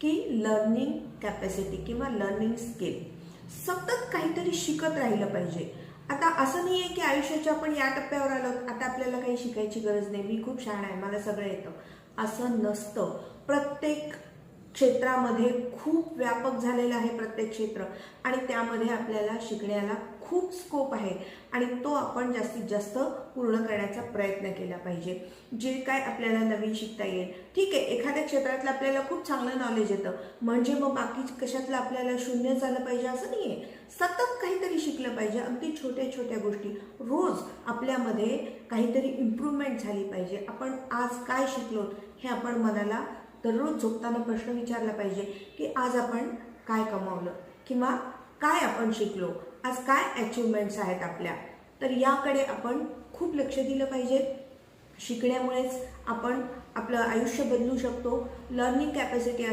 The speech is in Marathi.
की लर्निंग कॅपॅसिटी किंवा लर्निंग स्किल, सतत काहीतरी शिकत राहिलं पाहिजे. आता असं नाही आहे की आयुष्याच्या आपण या टप्प्यावर आलो आता आपल्याला काही शिकायची गरज नाही, मी खूप छान आहे, मला सगळं येतं, असं नसतं. प्रत्येक क्षेत्रामध्ये खूप व्यापक झालेलं आहे प्रत्येक क्षेत्र, आणि त्यामध्ये आपल्याला शिकण्याला खूप स्कोप आहे आणि तो आपण जास्तीत जास्त पूर्ण करण्याचा प्रयत्न केला पाहिजे. जे काय आपल्याला नवीन शिकता येईल, ठीक आहे, एखाद्या क्षेत्रातलं आपल्याला खूप चांगलं नॉलेज येतं म्हणजे मग बाकी कशातलं आपल्याला शून्य झालं पाहिजे असं नाही आहे. सतत काहीतरी शिकलं पाहिजे. अगदी छोट्या छोट्या गोष्टी रोज आपल्यामध्ये काहीतरी इम्प्रूव्हमेंट झाली पाहिजे. आपण आज काय शिकलो हे आपण मनाला दररोज झोपताना प्रश्न विचारला पाहिजे की आज आपण काय कमावलं किंवा काय आपण शिकलो, आज काय अचिव्हमेंट्स आहेत आपल्या. तर याकडे आपण खूप लक्ष दिलं पाहिजे. शिकण्यामुळेच आपण आपलं आयुष्य बदलू शकतो. Learning capacity